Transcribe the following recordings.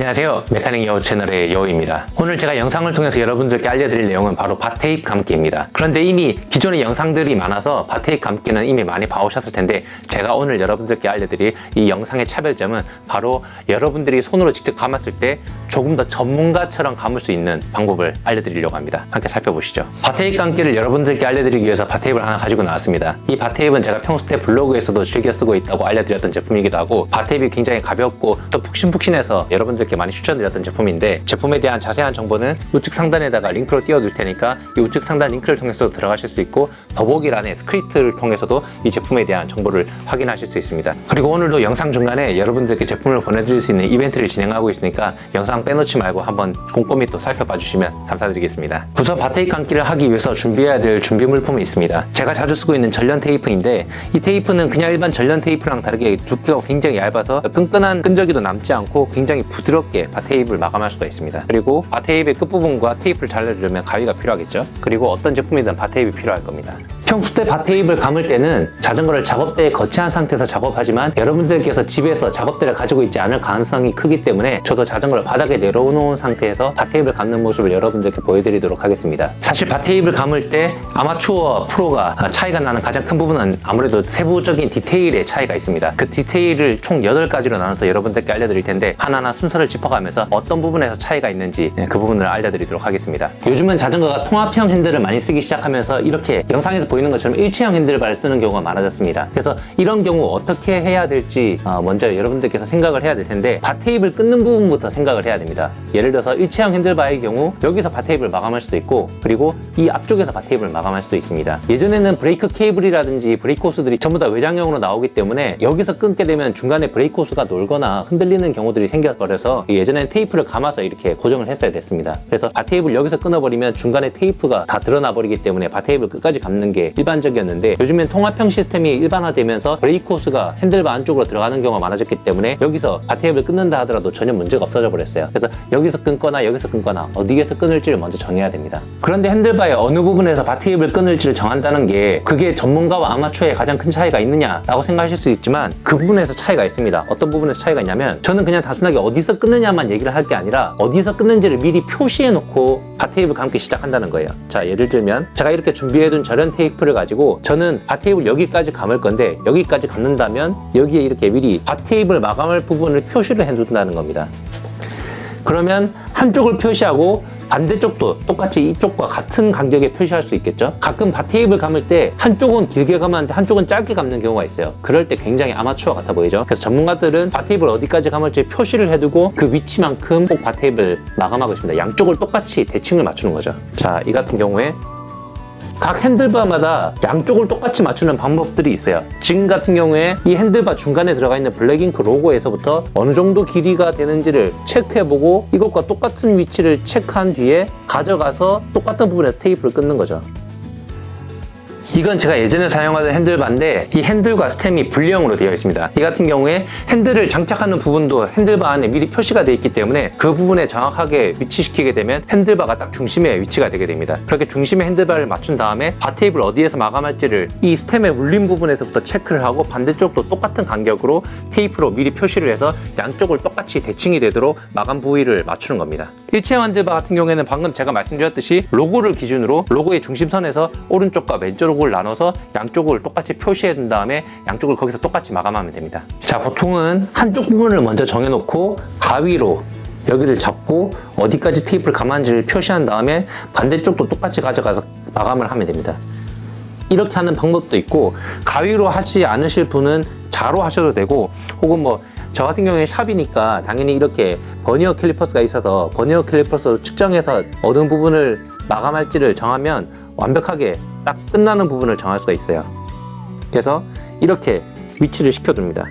안녕하세요. 메카닉 여우 채널의 여우입니다. 오늘 제가 영상을 통해서 여러분들께 알려드릴 내용은 바로 밭테이프 감기입니다. 그런데 이미 기존의 영상들이 많아서 밭테이프 감기는 이미 많이 봐오셨을 텐데 제가 오늘 여러분들께 알려드릴 이 영상의 차별점은 바로 여러분들이 손으로 직접 감았을 때 조금 더 전문가처럼 감을 수 있는 방법을 알려드리려고 합니다. 함께 살펴보시죠. 밭테이프 감기를 여러분들께 알려드리기 위해서 밭테이프를 하나 가지고 나왔습니다. 이 밭테이프는 제가 평소 때 블로그에서도 즐겨 쓰고 있다고 알려드렸던 제품이기도 하고 밭테이프가 굉장히 가볍고 또 푹신푹신해서 여러분들께 많이 추천드렸던 제품인데 제품에 대한 자세한 정보는 우측 상단에다가 링크를 띄워둘 테니까 이 우측 상단 링크를 통해서도 들어가실 수 있고 더보기란의 스크립트를 통해서도 이 제품에 대한 정보를 확인하실 수 있습니다. 그리고 오늘도 영상 중간에 여러분들께 제품을 보내드릴 수 있는 이벤트를 진행하고 있으니까 영상 빼놓지 말고 한번 꼼꼼히 또 살펴봐 주시면 감사드리겠습니다. 우선 밭테이프 감기를 하기 위해서 준비해야 될 준비 물품이 있습니다. 제가 자주 쓰고 있는 전련 테이프인데 이 테이프는 그냥 일반 전련 테이프랑 다르게 두께가 굉장히 얇아서 끈끈한 끈적이도 남지 않고 굉장히 부드럽게 밭테이프를 마감할 수가 있습니다. 그리고 밭테이프의 끝부분과 테이프를 잘라주려면 가위가 필요하겠죠. 그리고 어떤 제품이든 밭테이프 필요할 겁니다. 평소 때 밭테이프를 감을 때는 자전거를 작업대에 거치한 상태에서 작업하지만 여러분들께서 집에서 작업대를 가지고 있지 않을 가능성이 크기 때문에 저도 자전거를 바닥에 내려놓은 상태에서 밭테이프를 감는 모습을 여러분들께 보여드리도록 하겠습니다. 사실 밭테이프를 감을 때 아마추어와 프로가 차이가 나는 가장 큰 부분은 아무래도 세부적인 디테일의 차이가 있습니다. 그 디테일을 총 8가지로 나눠서 여러분들께 알려드릴 텐데 하나하나 순서를 짚어가면서 어떤 부분에서 차이가 있는지 그 부분을 알려드리도록 하겠습니다. 요즘은 자전거가 통합형 핸들을 많이 쓰기 시작하면서 이렇게 영상에서 보이는 것처럼 일체형 핸들바를 쓰는 경우가 많아졌습니다. 그래서 이런 경우 어떻게 해야 될지 먼저 여러분들께서 생각을 해야 될 텐데 밭테이프를 끊는 부분부터 생각을 해야 됩니다. 예를 들어서 일체형 핸들바의 경우 여기서 밭테이프를 마감할 수도 있고 그리고 이 앞쪽에서 밭테이프를 마감할 수도 있습니다. 예전에는 브레이크 케이블이라든지 브레이크 호스들이 전부 다 외장형으로 나오기 때문에 여기서 끊게 되면 중간에 브레이크 호스가 놀거나 흔들리는 경우들이 생겨버려서 예전에는 테이프를 감아서 이렇게 고정을 했어야 됐습니다. 그래서 밭테이프를 여기서 끊어버리면 중간에 테이프가 다 드러나 버리기 때문에 밭테이프를 끝까지 감는 게 일반적이었는데 요즘엔 통합형 시스템이 일반화되면서 브레이크 호스가 핸들바 안쪽으로 들어가는 경우가 많아졌기 때문에 여기서 밭테이프를 끊는다 하더라도 전혀 문제가 없어져 버렸어요. 그래서 여기서 끊거나 여기서 끊거나 어디에서 끊을지를 먼저 정해야 됩니다. 그런데 핸들바의 어느 부분에서 밭테이프를 끊을지를 정한다는 게 그게 전문가와 아마추어의 가장 큰 차이가 있느냐라고 생각하실 수 있지만 그 부분에서 차이가 있습니다. 어떤 부분에서 차이가 있냐면 저는 그냥 단순하게 어디서 끊느냐만 얘기를 할 게 아니라 어디서 끊는지를 미리 표시해 놓고 밭테이프 감기 시작한다는 거예요. 자, 예를 들면 제가 이렇게 준비해둔 절연 테이프를 가지고 저는 밭테이프를 여기까지 감을 건데 여기까지 감는다면 여기에 이렇게 미리 밭테이프를 마감할 부분을 표시를 해둔다는 겁니다. 그러면 한쪽을 표시하고 반대쪽도 똑같이 이쪽과 같은 간격에 표시할 수 있겠죠. 가끔 밭테이프를 감을 때 한쪽은 길게 감았는데 한쪽은 짧게 감는 경우가 있어요. 그럴 때 굉장히 아마추어 같아 보이죠. 그래서 전문가들은 밭테이프를 어디까지 감을지 표시를 해두고 그 위치만큼 꼭 밭테이프를 마감하고 있습니다. 양쪽을 똑같이 대칭을 맞추는 거죠. 자, 이 같은 경우에 각 핸들바마다 양쪽을 똑같이 맞추는 방법들이 있어요. 지금 같은 경우에 이 핸들바 중간에 들어가 있는 블랙잉크 로고에서부터 어느 정도 길이가 되는지를 체크해보고 이것과 똑같은 위치를 체크한 뒤에 가져가서 똑같은 부분에서 테이프를 끊는 거죠. 이건 제가 예전에 사용하던 핸들바인데 이 핸들과 스템이 분리형으로 되어 있습니다. 이 같은 경우에 핸들을 장착하는 부분도 핸들바 안에 미리 표시가 되어 있기 때문에 그 부분에 정확하게 위치시키게 되면 핸들바가 딱 중심에 위치가 되게 됩니다. 그렇게 중심에 핸들바를 맞춘 다음에 밭테이프를 어디에서 마감할지를 이 스템의 울림 부분에서부터 체크를 하고 반대쪽도 똑같은 간격으로 테이프로 미리 표시를 해서 양쪽을 똑같이 대칭이 되도록 마감 부위를 맞추는 겁니다. 일체형 핸들바 같은 경우에는 방금 제가 말씀드렸듯이 로고를 기준으로 로고의 중심선에서 오른쪽과 왼쪽을 나눠서 양쪽을 똑같이 표시해 둔 다음에 양쪽을 거기서 똑같이 마감하면 됩니다. 자, 보통은 한쪽 부분을 먼저 정해놓고 가위로 여기를 잡고 어디까지 테이프를 감았는지를 표시한 다음에 반대쪽도 똑같이 가져가서 마감을 하면 됩니다. 이렇게 하는 방법도 있고 가위로 하지 않으실 분은 자로 하셔도 되고 혹은 저 같은 경우에 샵이니까 당연히 이렇게 버니어 캘리퍼스가 있어서 버니어 캘리퍼스로 측정해서 어느 부분을 마감할지를 정하면 완벽하게 딱 끝나는 부분을 정할 수가 있어요. 그래서 이렇게 위치를 시켜둡니다.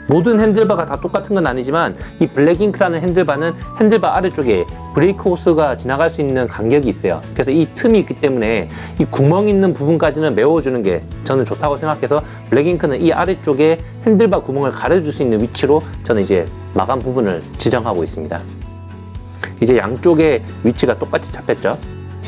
모든 핸들바가 다 똑같은 건 아니지만 이 블랙잉크라는 핸들바는 핸들바 아래쪽에 브레이크 호스가 지나갈 수 있는 간격이 있어요. 그래서 이 틈이 있기 때문에 이 구멍 있는 부분까지는 메워주는 게 저는 좋다고 생각해서 블랙잉크는 이 아래쪽에 핸들바 구멍을 가려줄 수 있는 위치로 저는 이제 마감 부분을 지정하고 있습니다. 이제 양쪽의 위치가 똑같이 잡혔죠.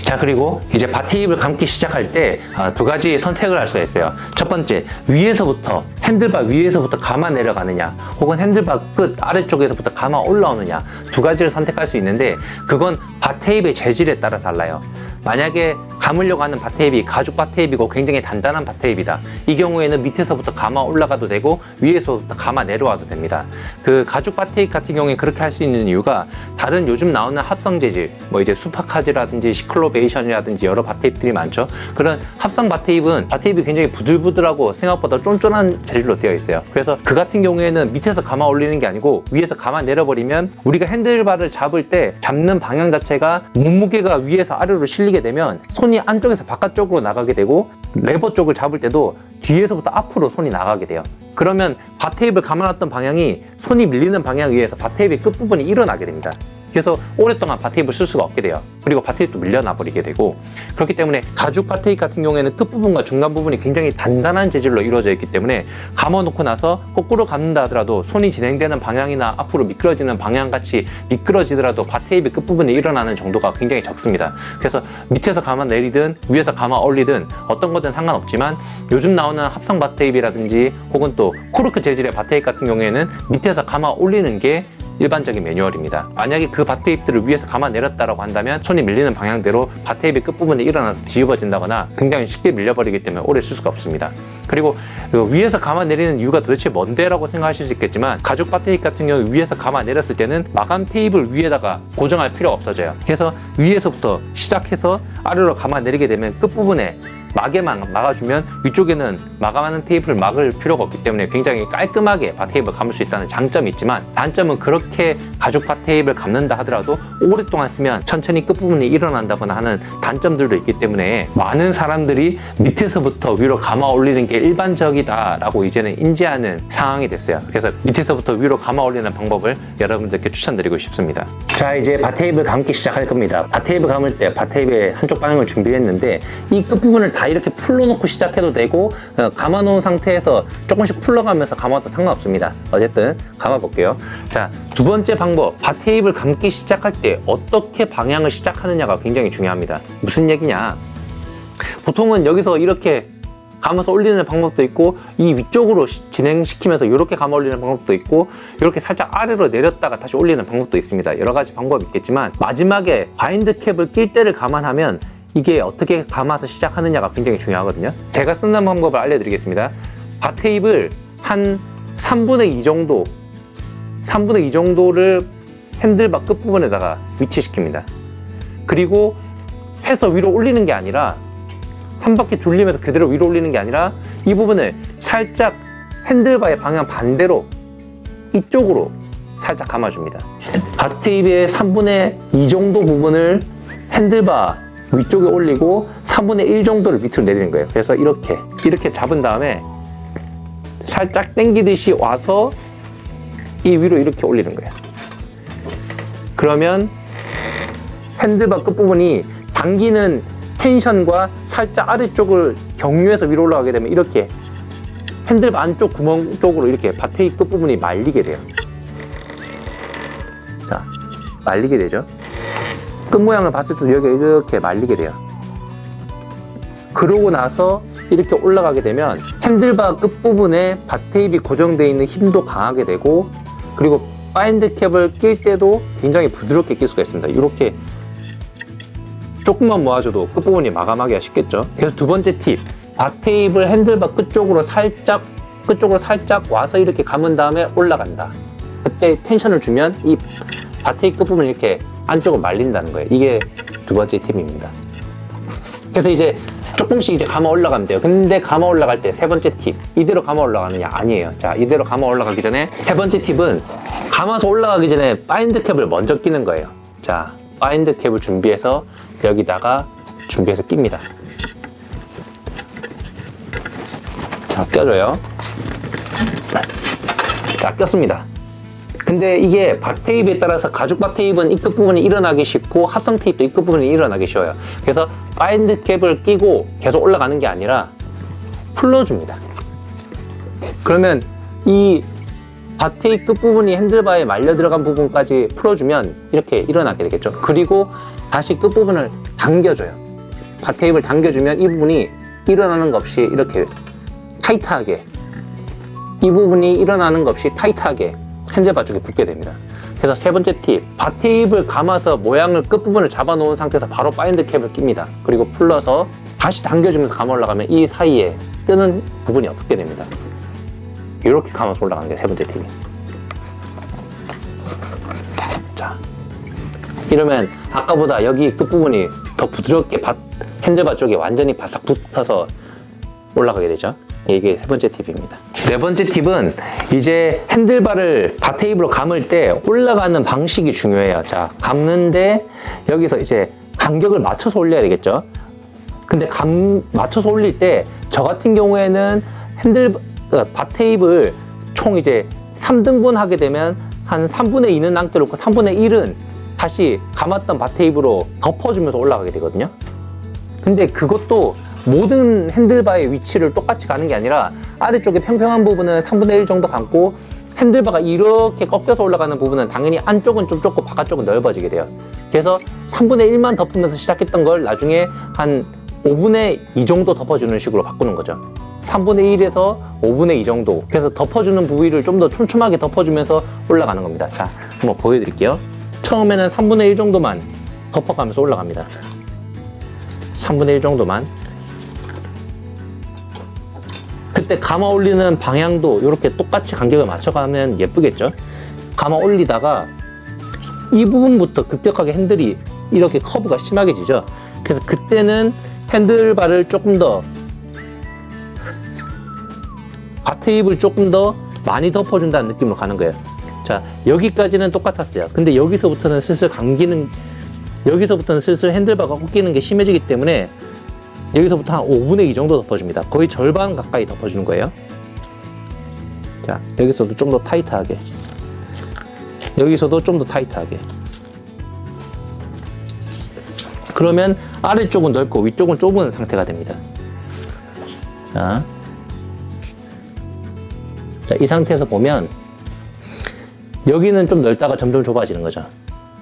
자, 그리고 이제 바테입을 감기 시작할 때 두 가지 선택을 할 수가 있어요. 첫 번째, 위에서부터 핸들바 위에서부터 감아 내려가느냐, 혹은 핸들바 끝 아래쪽에서부터 감아 올라오느냐, 두 가지를 선택할 수 있는데 그건 바테입의 재질에 따라 달라요. 만약에 감으려고 하는 바테입이 가죽 바테입이고 굉장히 단단한 바테입이다, 이 경우에는 밑에서부터 감아 올라가도 되고 위에서부터 감아 내려와도 됩니다. 그 가죽 바테입 같은 경우에 그렇게 할 수 있는 이유가, 다른 요즘 나오는 합성 재질, 뭐 이제 수파카즈라든지 시클로베이션이라든지 여러 바테입들이 많죠. 그런 합성 바테입은 바테입이 굉장히 부들부들하고 생각보다 쫀쫀한 재질로 되어 있어요. 그래서 그 같은 경우에는 밑에서 감아 올리는 게 아니고 위에서 감아 내려버리면 우리가 핸들바를 잡을 때 잡는 방향 자체가 몸무게가 위에서 아래로 실리게 되면 손이 안쪽에서 바깥쪽으로 나가게 되고, 레버 쪽을 잡을 때도 뒤에서부터 앞으로 손이 나가게 돼요. 그러면 바테입을 감아놨던 방향이 손이 밀리는 방향에 의해서 바테입의 끝부분이 일어나게 됩니다. 그래서 오랫동안 바테입을 쓸 수가 없게 돼요. 그리고 바테입도 밀려나 버리게 되고, 그렇기 때문에 가죽 바테입 같은 경우에는 끝부분과 중간 부분이 굉장히 단단한 재질로 이루어져 있기 때문에 감아놓고 나서 거꾸로 감는다 하더라도 손이 진행되는 방향이나 앞으로 미끄러지는 방향같이 미끄러지더라도 바테입의 끝부분에 일어나는 정도가 굉장히 적습니다. 그래서 밑에서 감아 내리든 위에서 감아 올리든 어떤 거든 상관없지만, 요즘 나오는 합성 바테입이라든지 혹은 또 코르크 재질의 바테입 같은 경우에는 밑에서 감아 올리는 게 일반적인 매뉴얼입니다. 만약에 그 바테입들을 위에서 감아 내렸다라고 한다면 손이 밀리는 방향대로 바테입의 끝부분이 일어나서 뒤집어진다거나 굉장히 쉽게 밀려버리기 때문에 오래 쓸 수가 없습니다. 그리고 그 위에서 감아 내리는 이유가 도대체 뭔데? 라고 생각하실 수 있겠지만, 가죽 바테입 같은 경우 위에서 감아 내렸을 때는 마감 테이프를 위에다가 고정할 필요가 없어져요. 그래서 위에서부터 시작해서 아래로 감아 내리게 되면 끝부분에 막에만 막아주면 위쪽에는 마감하는 테이프를 막을 필요가 없기 때문에 굉장히 깔끔하게 바테입을 감을 수 있다는 장점이 있지만, 단점은 그렇게 가죽 바테입을 감는다 하더라도 오랫동안 쓰면 천천히 끝부분이 일어난다거나 하는 단점들도 있기 때문에 많은 사람들이 밑에서부터 위로 감아 올리는 게 일반적이다라고 이제는 인지하는 상황이 됐어요. 그래서 밑에서부터 위로 감아 올리는 방법을 여러분들께 추천드리고 싶습니다. 자, 이제 바테입을 감기 시작할 겁니다. 바테입을 감을 때 바테입의 한쪽 방향을 준비했는데, 이 끝부분을 다 이렇게 풀러놓고 시작해도 되고 감아놓은 상태에서 조금씩 풀러가면서 감아도 상관없습니다. 어쨌든 감아볼게요. 자, 두 번째 방법, 바테입을 감기 시작할 때 어떻게 방향을 시작하느냐가 굉장히 중요합니다. 무슨 얘기냐, 보통은 여기서 이렇게 감아서 올리는 방법도 있고, 이 위쪽으로 진행시키면서 이렇게 감아 올리는 방법도 있고, 이렇게 살짝 아래로 내렸다가 다시 올리는 방법도 있습니다. 여러 가지 방법이 있겠지만, 마지막에 바인드 캡을 낄 때를 감안하면 이게 어떻게 감아서 시작하느냐가 굉장히 중요하거든요. 제가 쓰는 방법을 알려드리겠습니다. 바테입을 한 3분의 2 정도, 3분의 2 정도를 핸들바 끝부분에다가 위치시킵니다. 그리고 해서 위로 올리는 게 아니라, 한 바퀴 둘리면서 그대로 위로 올리는 게 아니라, 이 부분을 살짝 핸들바의 방향 반대로 이쪽으로 살짝 감아줍니다. 바테입의 3분의 2 정도 부분을 핸들바 위쪽에 올리고 3분의 1 정도를 밑으로 내리는 거예요. 그래서 이렇게 잡은 다음에 살짝 당기듯이 와서 이 위로 이렇게 올리는 거예요. 그러면 핸들바 끝부분이 당기는 텐션과 살짝 아래쪽을 경유해서 위로 올라가게 되면 이렇게 핸들바 안쪽 구멍 쪽으로 이렇게 바테입 끝부분이 말리게 돼요. 자, 말리게 되죠. 끝 모양을 봤을 때도 여기가 이렇게 말리게 돼요. 그러고 나서 이렇게 올라가게 되면 핸들바 끝부분에 바테입이 고정되어 있는 힘도 강하게 되고, 그리고 바인드 캡을 낄 때도 굉장히 부드럽게 낄 수가 있습니다. 이렇게 조금만 모아줘도 끝부분이 마감하기가 쉽겠죠. 그래서 두 번째 팁, 바테입을 핸들바 끝쪽으로 살짝 와서 이렇게 감은 다음에 올라간다. 그때 텐션을 주면 이 바테입 끝부분이 이렇게 안쪽으로 말린다는 거예요. 이게 두 번째 팁입니다. 그래서 이제 조금씩 이제 감아 올라가면 돼요. 근데 감아 올라갈 때 세 번째 팁, 이대로 감아 올라가느냐? 아니에요. 자, 이대로 감아 올라가기 전에 세 번째 팁은, 감아서 올라가기 전에 바인드 캡을 먼저 끼는 거예요. 자, 바인드 캡을 준비해서 여기다가 준비해서 낍니다. 자, 껴줘요. 자, 꼈습니다. 근데 이게 바테입에 따라서 가죽 바테입은 이 끝부분이 일어나기 쉽고, 합성 테이프도 이 끝부분이 일어나기 쉬워요. 그래서 바인드 캡을 끼고 계속 올라가는 게 아니라 풀러줍니다. 그러면 이 바테입 끝부분이 핸들바에 말려 들어간 부분까지 풀어주면 이렇게 일어나게 되겠죠. 그리고 다시 끝부분을 당겨줘요. 바테입을 당겨주면 이 부분이 일어나는 것 없이 이렇게 타이트하게, 이 부분이 일어나는 것 없이 타이트하게 핸들바 쪽에 붙게 됩니다. 그래서 세 번째 팁, 바테입을 감아서 모양을 끝부분을 잡아놓은 상태에서 바로 바인드 캡을 낍니다. 그리고 풀러서 다시 당겨주면서 감아 올라가면 이 사이에 뜨는 부분이 없게 됩니다. 이렇게 감아서 올라가는 게 세 번째 팁이. 자, 이러면 아까보다 여기 끝부분이 더 부드럽게 핸들바 쪽에 완전히 바싹 붙어서 올라가게 되죠. 이게 세 번째 팁입니다. 네 번째 팁은 이제 핸들바를 바테입으로 감을 때 올라가는 방식이 중요해요. 자, 감는데 여기서 이제 간격을 맞춰서 올려야 되겠죠. 근데 맞춰서 올릴 때 저 같은 경우에는 바테입을 총 이제 3등분 하게 되면 한 3분의 2는 남겨놓고 3분의 1은 다시 감았던 바테입으로 덮어주면서 올라가게 되거든요. 근데 그것도 모든 핸들바의 위치를 똑같이 가는 게 아니라 아래쪽에 평평한 부분은 3분의 1 정도 감고 핸들바가 이렇게 꺾여서 올라가는 부분은 당연히 안쪽은 좀 좁고 바깥쪽은 넓어지게 돼요. 그래서 3분의 1만 덮으면서 시작했던 걸 나중에 한 5분의 2 정도 덮어주는 식으로 바꾸는 거죠. 3분의 1에서 5분의 2 정도. 그래서 덮어주는 부위를 좀 더 촘촘하게 덮어주면서 올라가는 겁니다. 자, 한번 보여드릴게요. 처음에는 3분의 1 정도만 덮어가면서 올라갑니다. 3분의 1 정도만. 그때 감아 올리는 방향도 이렇게 똑같이 간격을 맞춰가면 예쁘겠죠? 감아 올리다가 이 부분부터 급격하게 핸들이 이렇게 커브가 심하게 지죠? 그래서 그때는 핸들바를 조금 더 바테입을 조금 더 많이 덮어준다는 느낌으로 가는 거예요. 자, 여기까지는 똑같았어요. 근데 여기서부터는 슬슬 핸들바가 꺾이는 게 심해지기 때문에 여기서부터 한 5분의 2 정도 덮어줍니다. 거의 절반 가까이 덮어주는 거예요. 자, 여기서도 좀 더 타이트하게. 여기서도 좀 더 타이트하게. 그러면 아래쪽은 넓고 위쪽은 좁은 상태가 됩니다. 자, 이 상태에서 보면 여기는 좀 넓다가 점점 좁아지는 거죠.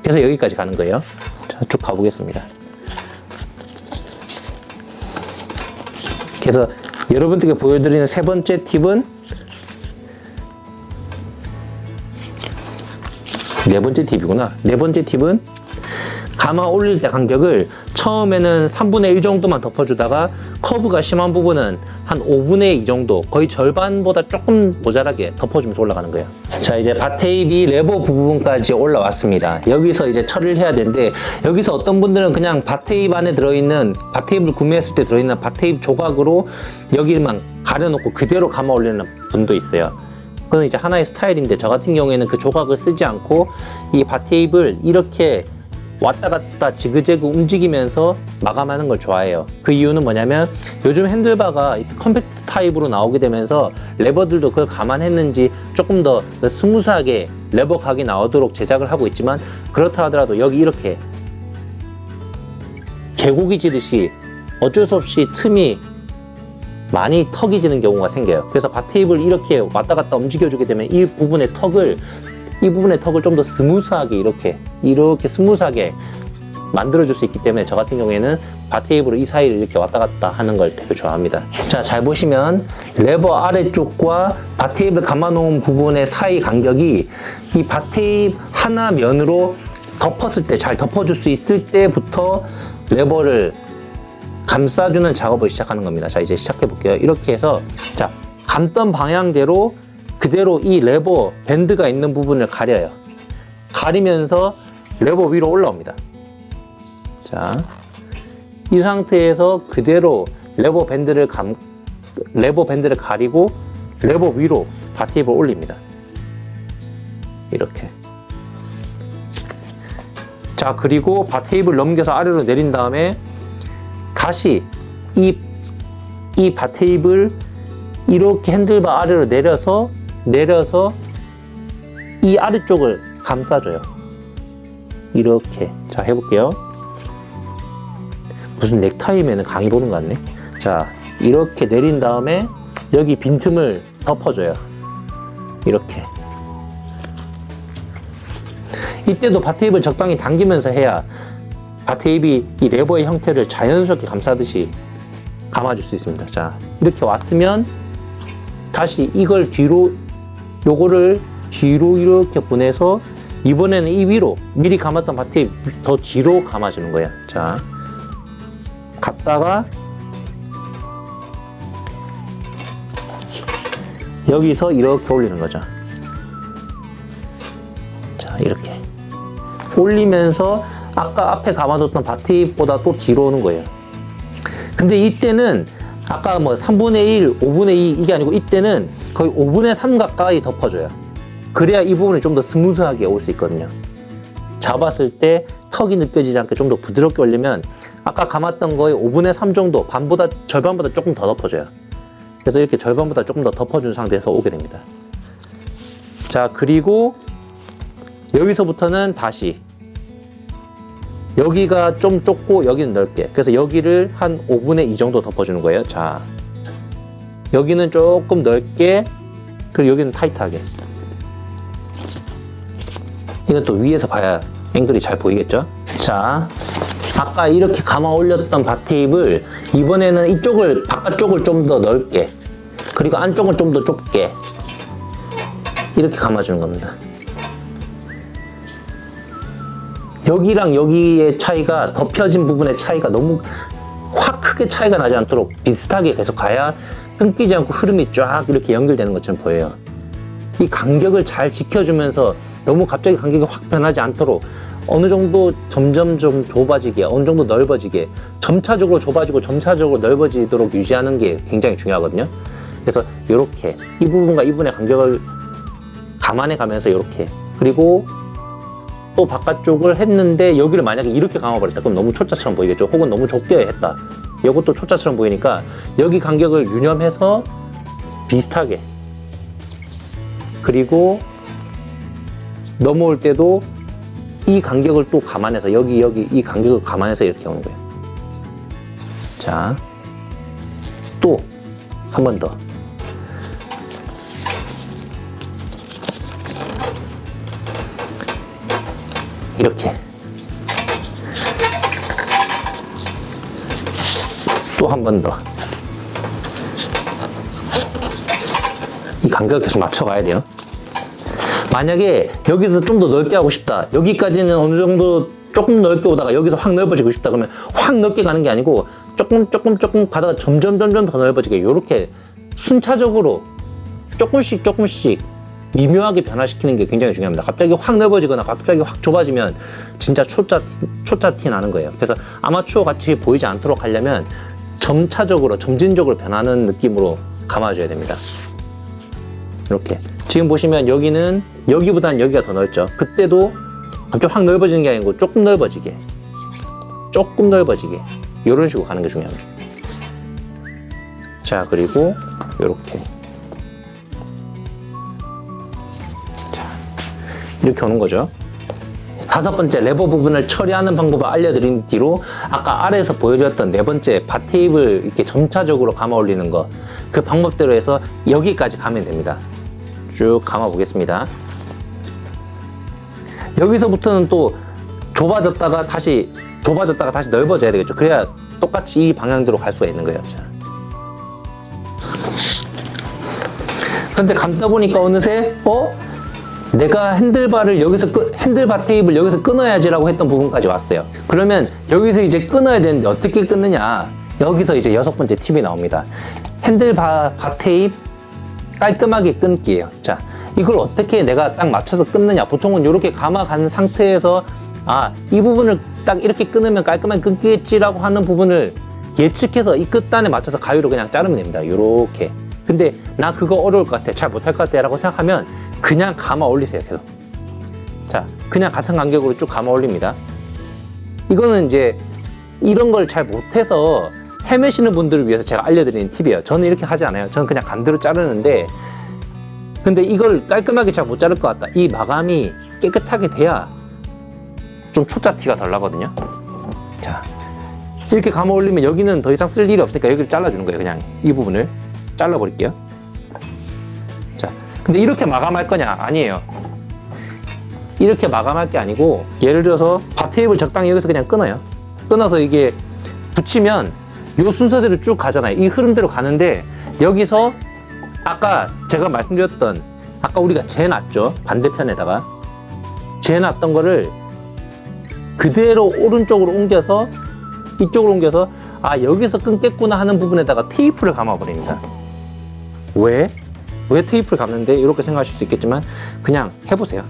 그래서 여기까지 가는 거예요. 자, 쭉 가보겠습니다. 그래서 여러분들께 보여드리는 세 번째 팁은 네 번째 팁이구나. 네 번째 팁은 감아 올릴 때 간격을 처음에는 3분의 1 정도만 덮어주다가 커브가 심한 부분은 한 5분의 2 정도, 거의 절반보다 조금 모자라게 덮어주면서 올라가는 거예요. 자, 이제 바테입이 레버 부분까지 올라왔습니다. 여기서 이제 처리를 해야 되는데, 여기서 어떤 분들은 그냥 바테입 안에 들어있는, 바테입을 구매했을 때 들어있는 바테입 조각으로 여기만 가려놓고 그대로 감아 올리는 분도 있어요. 그건 이제 하나의 스타일인데, 저 같은 경우에는 그 조각을 쓰지 않고 이 바테입을 이렇게 왔다 갔다 지그재그 움직이면서 마감하는 걸 좋아해요. 그 이유는 뭐냐면 요즘 핸들바가 컴팩트 타입으로 나오게 되면서 레버들도 그걸 감안했는지 조금 더 스무스하게 레버 각이 나오도록 제작을 하고 있지만, 그렇다 하더라도 여기 이렇게 개고기 지듯이 어쩔 수 없이 틈이 많이 턱이 지는 경우가 생겨요. 그래서 바테입을 이렇게 왔다 갔다 움직여주게 되면 이 부분의 턱을 좀 더 스무스하게 이렇게 스무스하게 만들어줄 수 있기 때문에 저 같은 경우에는 바테입으로 이 사이를 이렇게 왔다 갔다 하는 걸 되게 좋아합니다. 자, 잘 보시면 레버 아래쪽과 바테입을 감아놓은 부분의 사이 간격이 이 바테입 하나 면으로 덮었을 때, 잘 덮어줄 수 있을 때부터 레버를 감싸주는 작업을 시작하는 겁니다. 자, 이제 시작해 볼게요. 이렇게 해서, 자, 감던 방향대로 그대로 이 레버 밴드가 있는 부분을 가려요. 가리면서 레버 위로 올라옵니다. 자, 이 상태에서 그대로 레버 밴드를 가리고 레버 위로 바테입을 올립니다. 이렇게. 자, 그리고 바테입을 넘겨서 아래로 내린 다음에 다시 이 바테입을 이렇게 핸들바 아래로 내려서 이 아래쪽을 감싸줘요. 이렇게. 자, 해볼게요. 무슨 넥타이면은 강의 보는 것 같네. 자, 이렇게 내린 다음에 여기 빈틈을 덮어줘요. 이렇게. 이때도 밭테이프를 적당히 당기면서 해야 밭테이프이 이 레버의 형태를 자연스럽게 감싸듯이 감아줄 수 있습니다. 자, 이렇게 왔으면 다시 이걸 뒤로, 요거를 뒤로 이렇게 보내서 이번에는 이 위로 미리 감았던 밭테이프 더 뒤로 감아주는 거예요. 자, 갔다가 여기서 이렇게 올리는 거죠. 자, 이렇게 올리면서 아까 앞에 감아뒀던 밭테이프보다 또 뒤로 오는 거예요. 근데 이때는 아까 뭐 3분의 1, 5분의 2 이게 아니고 이때는 거의 5분의 3 가까이 덮어줘요. 그래야 이 부분이 좀 더 스무스하게 올 수 있거든요. 잡았을 때 턱이 느껴지지 않게 좀 더 부드럽게 올리면 아까 감았던 거의 5분의 3 정도, 반보다, 절반보다 조금 더 덮어줘요. 그래서 이렇게 절반보다 조금 더 덮어준 상태에서 오게 됩니다. 자, 그리고 여기서부터는 다시 여기가 좀 좁고 여기는 넓게, 그래서 여기를 한 5분의 2 정도 덮어주는 거예요. 자, 여기는 조금 넓게, 그리고 여기는 타이트하게. 이건 또 위에서 봐야 앵글이 잘 보이겠죠? 자, 아까 이렇게 감아 올렸던 밭테이프를 이번에는 이쪽을, 바깥쪽을 좀 더 넓게, 그리고 안쪽은 좀 더 좁게 이렇게 감아주는 겁니다. 여기랑 여기의 차이가, 덮여진 부분의 차이가 너무 확 크게 차이가 나지 않도록 비슷하게 계속 가야 끊기지 않고 흐름이 쫙 이렇게 연결되는 것처럼 보여요. 이 간격을 잘 지켜주면서 너무 갑자기 간격이 확 변하지 않도록 어느 정도 점점 좀 좁아지게, 어느 정도 넓어지게, 점차적으로 좁아지고 점차적으로 넓어지도록 유지하는 게 굉장히 중요하거든요. 그래서 이렇게 이 부분과 이 부분의 간격을 감안해 가면서 이렇게, 그리고 또 바깥쪽을 했는데 여기를 만약에 이렇게 감아버렸다, 그럼 너무 초짜처럼 보이겠죠. 혹은 너무 좁게 했다, 이것도 초짜처럼 보이니까 여기 간격을 유념해서 비슷하게, 그리고 넘어올 때도 이 간격을 또 감안해서 여기 이 간격을 감안해서 이렇게 오는 거예요. 자, 또 한 번 더. 이렇게 또 한 번 더. 이 간격을 계속 맞춰가야 돼요. 만약에 여기서 좀 더 넓게 하고 싶다, 여기까지는 어느 정도 조금 넓게 오다가 여기서 확 넓어지고 싶다, 그러면 확 넓게 가는 게 아니고 조금 가다가 점점 더 넓어지게, 이렇게 순차적으로 조금씩 미묘하게 변화시키는 게 굉장히 중요합니다. 갑자기 확 넓어지거나 갑자기 확 좁아지면 진짜 초짜 티 나는 거예요. 그래서 아마추어 같이 보이지 않도록 하려면 점차적으로, 점진적으로 변하는 느낌으로 감아줘야 됩니다. 이렇게 지금 보시면 여기는 여기보다는 여기가 더 넓죠. 그때도 갑자기 확 넓어지는 게 아니고 조금 넓어지게 이런 식으로 가는 게 중요합니다. 자, 그리고 이렇게 이렇게 오는 거죠. 5번째, 레버 부분을 처리하는 방법을 알려드린 뒤로 아까 아래에서 보여드렸던 4번째, 밭테이프를 이렇게 점차적으로 감아 올리는 거, 그 방법대로 해서 여기까지 가면 됩니다. 쭉 감아 보겠습니다. 여기서부터는 또 좁아졌다가 다시 넓어져야 되겠죠. 그래야 똑같이 이 방향대로 갈 수가 있는 거예요. 자. 근데 감다 보니까 어느새 내가 핸들바 테이프를 여기서 끊어야지라고 했던 부분까지 왔어요. 그러면 여기서 이제 끊어야 되는데 어떻게 끊느냐? 여기서 이제 6번째 팁이 나옵니다. 핸들바 테이프 깔끔하게 끊기예요. 자, 이걸 어떻게 내가 딱 맞춰서 끊느냐? 보통은 이렇게 감아간 상태에서 이 부분을 딱 이렇게 끊으면 깔끔하게 끊기겠지라고 하는 부분을 예측해서 이 끝단에 맞춰서 가위로 그냥 자르면 됩니다. 이렇게. 근데 나 그거 어려울 것 같아, 잘 못할 것 같아 라고 생각하면 그냥 감아 올리세요. 계속. 자, 그냥 같은 간격으로 쭉 감아 올립니다. 이거는 이제 이런 걸 잘 못해서 헤매시는 분들을 위해서 제가 알려드리는 팁이에요. 저는 이렇게 하지 않아요. 저는 그냥 감대로 자르는데, 근데 이걸 깔끔하게 잘 못 자를 것 같다, 이 마감이 깨끗하게 돼야 좀 초짜 티가 덜 나거든요. 자, 이렇게 감아 올리면 여기는 더 이상 쓸 일이 없으니까 여기를 잘라주는 거예요. 그냥 이 부분을 잘라버릴게요. 자, 근데 이렇게 마감할 거냐? 아니에요. 이렇게 마감할 게 아니고, 예를 들어서 밭테이프를 적당히 여기서 그냥 끊어요. 끊어서 이게 붙이면 요 순서대로 쭉 가잖아요. 이 흐름대로 가는데, 여기서 아까 제가 말씀드렸던, 아까 우리가 재놨죠. 반대편에다가 재놨던 거를 그대로 오른쪽으로 옮겨서, 이쪽으로 옮겨서, 아, 여기서 끊겠구나 하는 부분에다가 테이프를 감아버립니다. 왜 테이프를 감는데? 이렇게 생각하실 수 있겠지만 그냥 해보세요.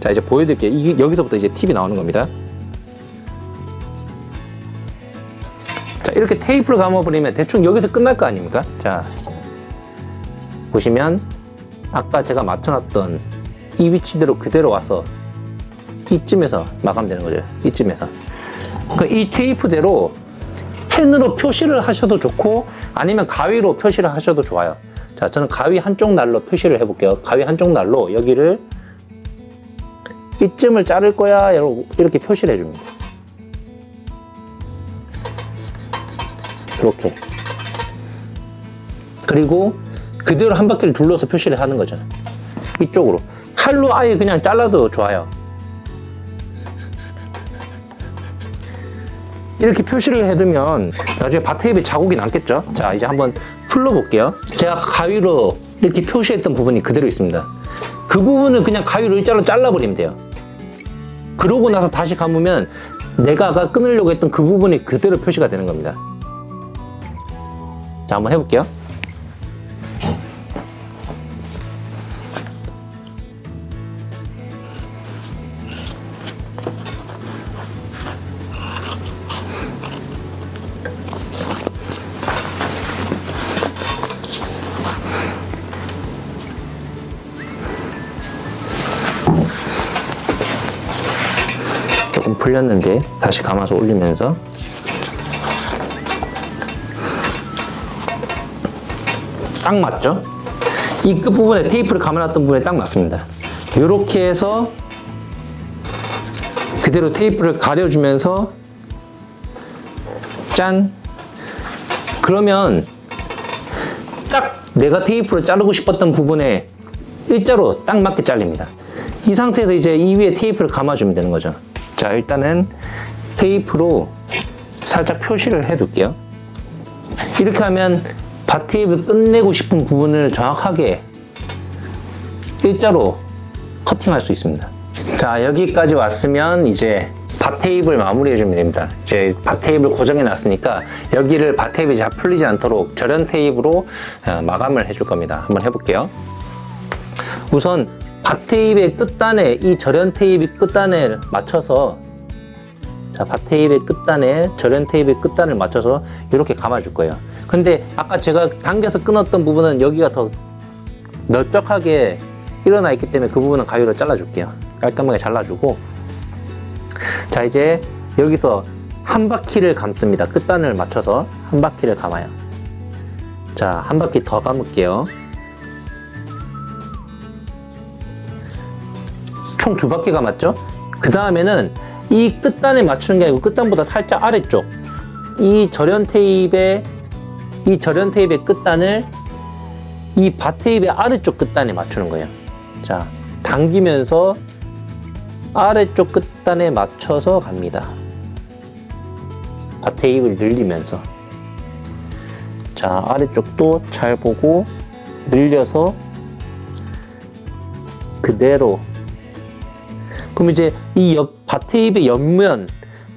자, 이제 보여드릴게요. 여기서부터 이제 팁이 나오는 겁니다. 자, 이렇게 테이프를 감아버리면 대충 여기서 끝날 거 아닙니까? 자, 보시면 아까 제가 맞춰놨던 이 위치대로 그대로 와서 이쯤에서 마감되는 거죠. 이쯤에서. 이 테이프대로 펜으로 표시를 하셔도 좋고, 아니면 가위로 표시를 하셔도 좋아요. 자, 저는 가위 한쪽 날로 표시를 해볼게요. 가위 한쪽 날로 여기를 이쯤을 자를 거야 이렇게 표시를 해줍니다. 이렇게. 그리고 그대로 한 바퀴를 둘러서 표시를 하는 거죠. 이쪽으로. 칼로 아예 그냥 잘라도 좋아요. 이렇게 표시를 해두면 나중에 밭테이프에 자국이 남겠죠. 자, 이제 한번 풀러볼게요. 제가 가위로 이렇게 표시했던 부분이 그대로 있습니다. 그 부분을 그냥 가위로 일자로 잘라버리면 돼요. 그러고 나서 다시 감으면 내가 아까 끊으려고 했던 그 부분이 그대로 표시가 되는 겁니다. 자, 한번 해볼게요. 조금 풀렸는데 다시 감아서 올리면서 딱 맞죠? 이 끝부분에 테이프를 감아놨던 부분에 딱 맞습니다. 이렇게 해서 그대로 테이프를 가려주면서 짠! 그러면 딱 내가 테이프로 자르고 싶었던 부분에 일자로 딱 맞게 잘립니다. 이 상태에서 이제 이 위에 테이프를 감아주면 되는 거죠. 자, 일단은 테이프로 살짝 표시를 해둘게요. 이렇게 하면 밭테이프 끝내고 싶은 부분을 정확하게 일자로 커팅할 수 있습니다. 자, 여기까지 왔으면 이제 밭테이프를 마무리해 주면 됩니다. 이제 밭테이프를 고정해 놨으니까 여기를 밭테이프가 잘 풀리지 않도록 절연 테이프로 마감을 해줄 겁니다. 한번 해볼게요. 우선 밭테이프의 끝단에, 이 절연 테이프 끝단에 맞춰서, 자, 밭테이프의 끝단에, 절연 테이프의 끝단을 맞춰서 이렇게 감아줄 거예요. 근데 아까 제가 당겨서 끊었던 부분은 여기가 더 널쩍하게 일어나 있기 때문에 그 부분은 가위로 잘라줄게요. 깔끔하게 잘라주고, 자, 이제 여기서 한 바퀴를 감습니다. 끝단을 맞춰서 한 바퀴를 감아요. 자, 한 바퀴 더 감을게요. 총 2바퀴 감았죠? 그 다음에는 이 끝단에 맞추는 게 아니고 끝단보다 살짝 아래쪽, 이 절연 테이프의 끝단을 이 밭테이프의 아래쪽 끝단에 맞추는 거예요. 자, 당기면서 아래쪽 끝단에 맞춰서 갑니다. 밭테이프를 늘리면서. 자, 아래쪽도 잘 보고 늘려서 그대로. 그럼 이제 이 밭테이프의 옆면,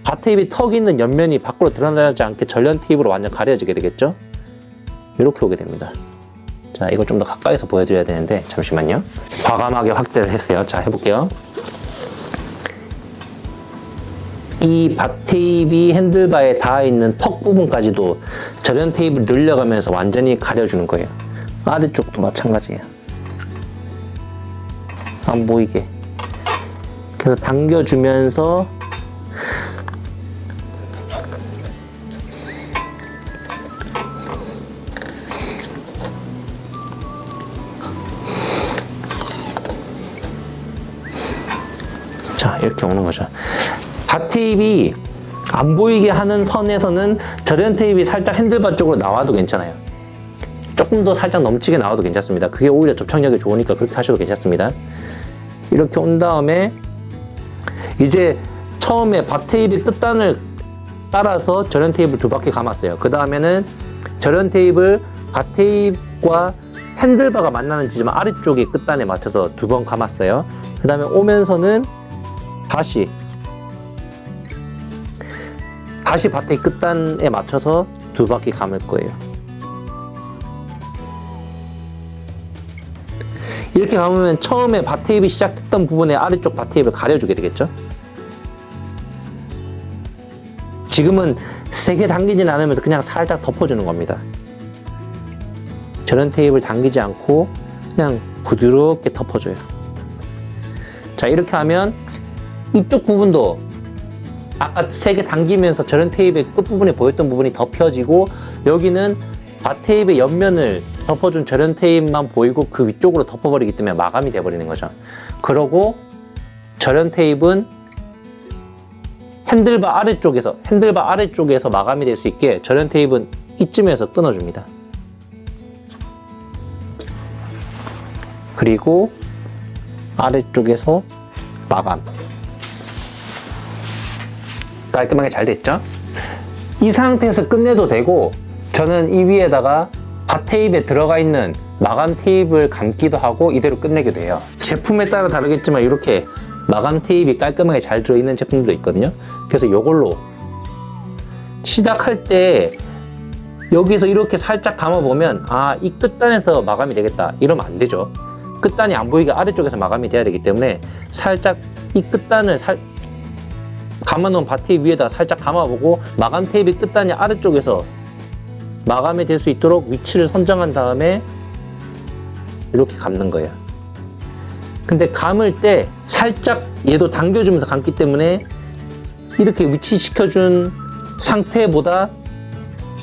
밭테이프의 턱 있는 옆면이 밖으로 드러나지 않게 절연 테이프로 완전 가려지게 되겠죠? 이렇게 오게 됩니다. 자, 이거 좀 더 가까이서 보여드려야 되는데 잠시만요. 과감하게 확대를 했어요. 자, 해볼게요. 이 밭테이프 핸들바에 닿아있는 턱 부분까지도 절연 테이프를 늘려가면서 완전히 가려주는 거예요. 아래쪽도 마찬가지예요. 안 보이게. 그래서 당겨주면서 자, 이렇게 오는 거죠. 밭테이프 안 보이게 하는 선에서는 절연 테이프 살짝 핸들바 쪽으로 나와도 괜찮아요. 조금 더 살짝 넘치게 나와도 괜찮습니다. 그게 오히려 접착력이 좋으니까 그렇게 하셔도 괜찮습니다. 이렇게 온 다음에 이제 처음에 밭 테이프 끝단을 따라서 절연 테이프를 2바퀴 감았어요. 그 다음에는 절연 테이프를 밭 테이프와 핸들바가 만나는 지점 아래쪽에 끝단에 맞춰서 2번 감았어요. 그 다음에 오면서는 다시 밭 테이프 끝단에 맞춰서 2바퀴 감을 거예요. 이렇게 감으면 처음에 밭 테이프 시작했던 부분의 아래쪽 밭 테이프를 가려주게 되겠죠. 지금은 세게 당기진 않으면서 그냥 살짝 덮어주는 겁니다. 절연 테이프를 당기지 않고 그냥 부드럽게 덮어줘요. 자, 이렇게 하면 이쪽 부분도 아까 세게 당기면서 절연 테이프의 끝부분에 보였던 부분이 덮여지고, 여기는 밭 테이프의 옆면을 덮어준 절연 테이프만 보이고 그 위쪽으로 덮어버리기 때문에 마감이 돼버리는 거죠. 그러고 절연 테이프는 핸들바 아래쪽에서 마감이 될 수 있게 절연 테이프는 이쯤에서 끊어줍니다. 그리고 아래쪽에서 마감. 깔끔하게 잘 됐죠? 이 상태에서 끝내도 되고, 저는 이 위에다가 밭 테이프에 들어가 있는 마감 테이프를 감기도 하고 이대로 끝내기도 해요. 제품에 따라 다르겠지만 이렇게 마감 테이프가 깔끔하게 잘 들어있는 제품도 있거든요. 그래서 이걸로 시작할 때 여기서 이렇게 살짝 감아보면, 아, 이 끝단에서 마감이 되겠다 이러면 안 되죠. 끝단이 안 보이게 아래쪽에서 마감이 돼야 되기 때문에 살짝 이 끝단을 감아놓은 밭 테이프 위에다 살짝 감아보고, 마감 테이프 끝단이 아래쪽에서 마감이 될 수 있도록 위치를 선정한 다음에 이렇게 감는 거예요. 근데 감을 때 살짝 얘도 당겨주면서 감기 때문에 이렇게 위치시켜준 상태보다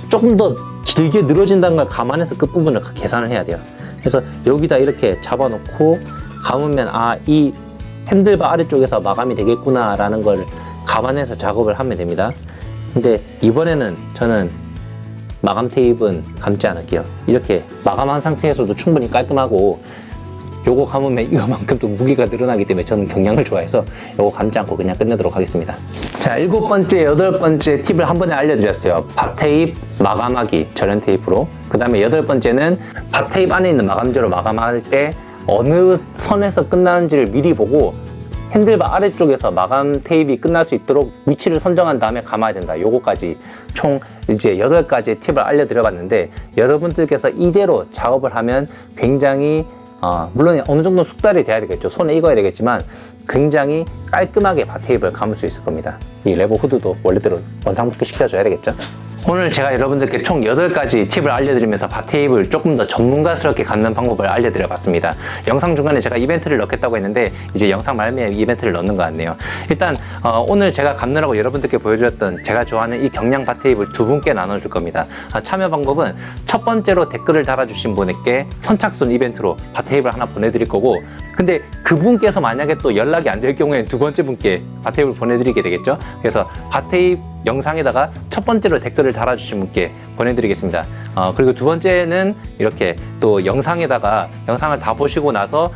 조금 더 길게 늘어진다는 걸 감안해서 끝부분을 계산을 해야 돼요. 그래서 여기다 이렇게 잡아놓고 감으면, 아, 이 핸들바 아래쪽에서 마감이 되겠구나 라는 걸 감안해서 작업을 하면 됩니다. 근데 이번에는 저는 마감 테이프는 감지 않을게요. 이렇게 마감한 상태에서도 충분히 깔끔하고, 요거 감으면 이거만큼 또 무게가 늘어나기 때문에 저는 경량을 좋아해서 요거 감지 않고 그냥 끝내도록 하겠습니다. 자, 7번째, 8번째 팁을 한 번에 알려드렸어요. 밭 테이프 마감하기 절연 테이프로. 그 다음에 8번째는 밭 테이프 안에 있는 마감재로 마감할 때 어느 선에서 끝나는지를 미리 보고 핸들바 아래쪽에서 마감 테이프가 끝날 수 있도록 위치를 선정한 다음에 감아야 된다. 요거까지 총 이제 8가지 팁을 알려드려봤는데, 여러분들께서 이대로 작업을 하면 굉장히 물론 어느 정도 숙달이 돼야 되겠죠. 손에 익어야 되겠지만 굉장히 깔끔하게 밭 테이프를 감을 수 있을 겁니다. 이 레버 후드도 원래대로 원상복귀 시켜줘야 되겠죠. 오늘 제가 여러분들께 총 8가지 팁을 알려드리면서 밭 테이프를 조금 더 전문가스럽게 감는 방법을 알려드려봤습니다. 영상 중간에 제가 이벤트를 넣겠다고 했는데 이제 영상 말미에 이벤트를 넣는 것 같네요. 일단 오늘 제가 감느라고 여러분들께 보여드렸던 제가 좋아하는 이 경량 밭 테이프를 2분께 나눠줄 겁니다. 참여 방법은 첫 번째로 댓글을 달아주신 분에게 선착순 이벤트로 밭 테이프를 하나 보내드릴 거고, 근데 그분께서 만약에 또 연락이 안 될 경우에는 2번째 분께 밭 테이프를 보내드리게 되겠죠. 그래서 밭 테이프 영상에다가 첫 번째로 댓글을 달아주신 분께 보내드리겠습니다. 그리고 2번째는 이렇게 또 영상에다가 영상을 다 보시고 나서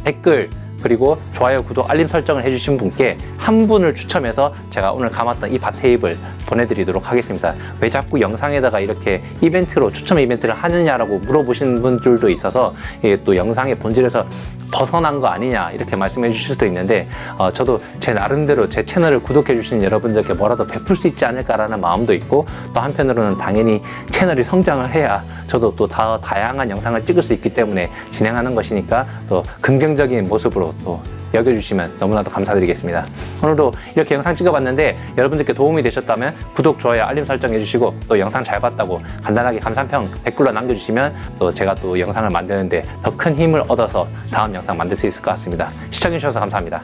댓글 그리고 좋아요, 구독, 알림 설정을 해주신 분께 한 분을 추첨해서 제가 오늘 감았던 이 밭 테이프를 보내드리도록 하겠습니다. 왜 자꾸 영상에다가 이렇게 이벤트로 추첨 이벤트를 하느냐라고 물어보시는 분들도 있어서 이게 또 영상의 본질에서 벗어난 거 아니냐 이렇게 말씀해 주실 수도 있는데, 저도 제 나름대로 제 채널을 구독해 주신 여러분들께 뭐라도 베풀 수 있지 않을까라는 마음도 있고, 또 한편으로는 당연히 채널이 성장을 해야 저도 또 더 다양한 영상을 찍을 수 있기 때문에 진행하는 것이니까 또 긍정적인 모습으로 또 여겨주시면 너무나도 감사드리겠습니다. 오늘도 이렇게 영상 찍어봤는데 여러분들께 도움이 되셨다면 구독, 좋아요, 알림 설정 해주시고, 또 영상 잘 봤다고 간단하게 감상평 댓글로 남겨주시면 또 제가 또 영상을 만드는데 더 큰 힘을 얻어서 다음 영상 만들 수 있을 것 같습니다. 시청해주셔서 감사합니다.